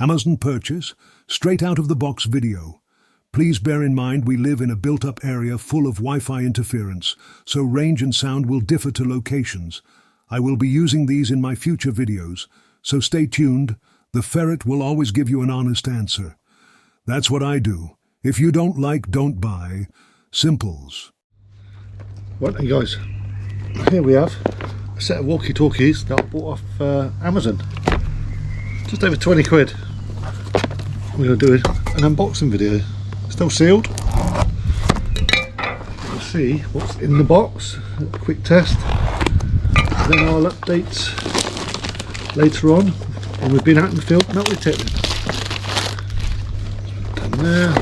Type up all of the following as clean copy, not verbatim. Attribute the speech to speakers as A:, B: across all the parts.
A: Amazon purchase, straight out of the box video. Please bear in mind we live in a built-up area full of Wi-Fi interference, so range and sound will differ to locations. I will be using these in my future videos, so stay tuned. The ferret will always give you an honest answer. That's what I do. If you don't like, don't buy. Simples.
B: Right then guys, here we have a set of walkie talkies that I bought off Amazon. Just over 20 quid. We're going to do an unboxing video. Still sealed. We'll see what's in the box. A quick test. Then I'll update later on when we've been out in the field and out with technique. Done there.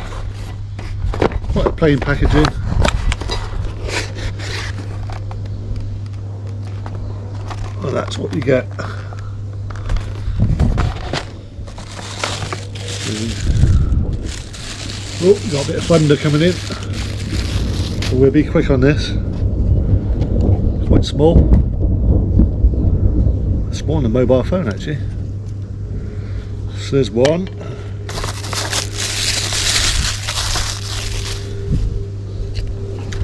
B: Quite a plain packaging. Well, that's what you get. Oh, got a bit of thunder coming in. So we'll be quick on this. Quite small. Smaller than a mobile phone actually. So there's one.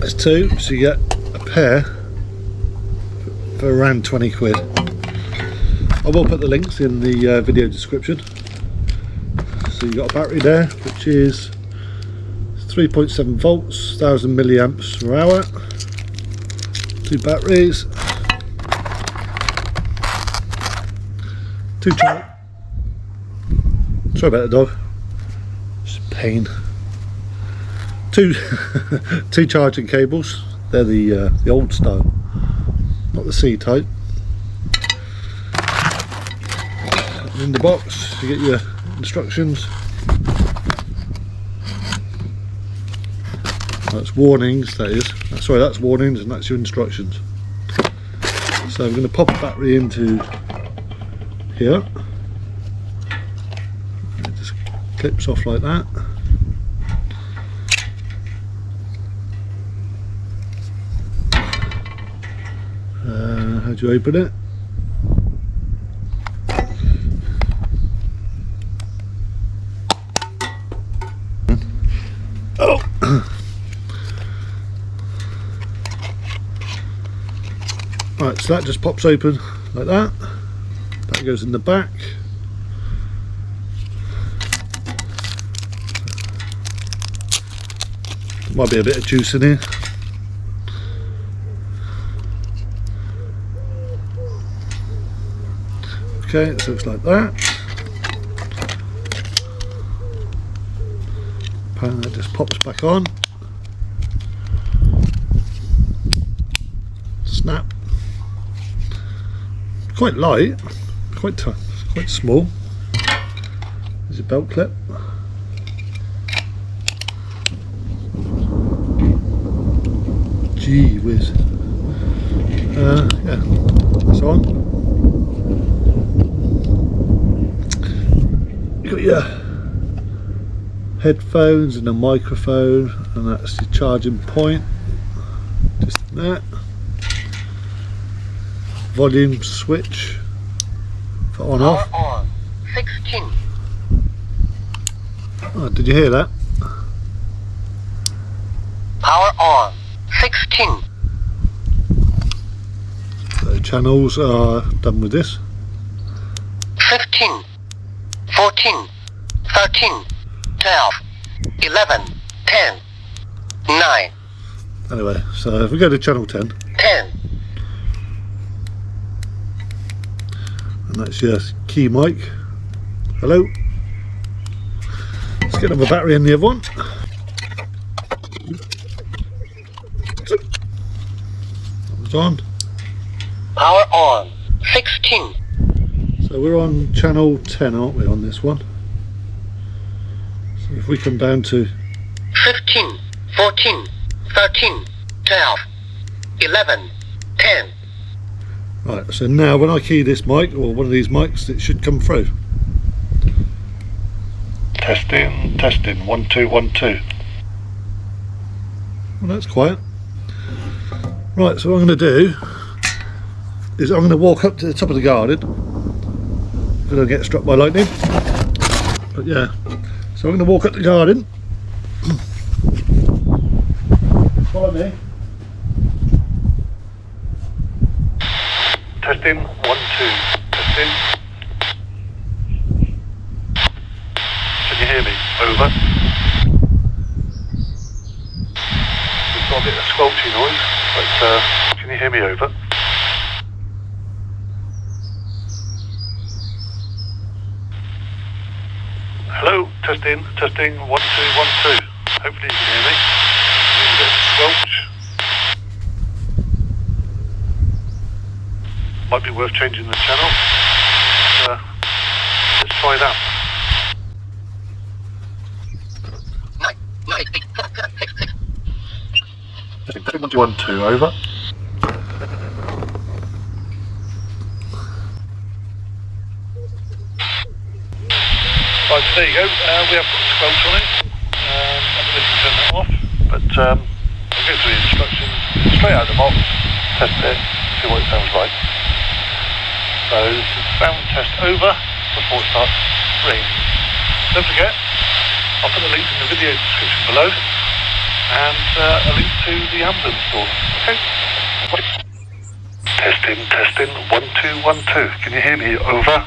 B: There's two, so you get a pair for around 20 quid. I will put the links in the video description. So you got a battery there, which is 3.7 volts, 1000 milliamps per hour. Two batteries. Sorry about the dog. It's a pain. Two charging cables. They're the old style, not the C type. And in the box you get your instructions. That's warnings, that is. Sorry, that's warnings and that's your instructions. So I'm going to pop a battery into here. It just clips off like that. How do you open it? Oh! Right, so that just pops open like that. That goes in the back. Might be a bit of juice in here. Okay, it looks like that. And that just pops back on. Snap. Quite light, quite small. There's a belt clip. Gee whiz. Yeah, that's on. You got your headphones and a microphone, and that's your charging point. Just that. Volume switch for on off.
C: Power on 16.
B: Oh, did you hear that?
C: Power on 16.
B: So channels are done with this.
C: 15, 14, 13, 12, 11, 10, 9.
B: Anyway, so if we go to channel 10,
C: 10.
B: and that's your key mic. Hello. Let's get another battery in the other one. That was on.
C: Power on 16.
B: So we're on channel 10, aren't we, on this one? So if we come down to
C: 15, 14, 13, 12, 11, 10.
B: right, so now when I key this mic, or one of these mics, it should come through. Testing, testing, 1 2 1 2. Well, that's quiet. Right, so what I'm going to do is I'm going to walk up to the top of the garden. I'm going to get struck by lightning. But yeah, so I'm going to walk up the garden. Follow me.
D: Testing, 1, 2. Testing. Can you hear me? Over. We've got a bit of squelchy noise, but can you hear me? Over. Hello, testing, 1, 2, 1, 2. Hopefully you can hear me. There's a bit of squelch. Might be worth changing the channel. Let's try that.
C: 9, 8, 6, 6.
D: 1, 2, 1, 2, over. Right, so there you go. We have got squelch on it. I don't know if you can turn that off, but I'll go through the instructions straight out of the box, test it, see what it sounds like. So this is sound test over before it starts ringing. Don't forget, I'll put the links in the video description below and a link to the Amazon store. Okay? Testing, 1, 2, 1, 2. Can you hear me? Over.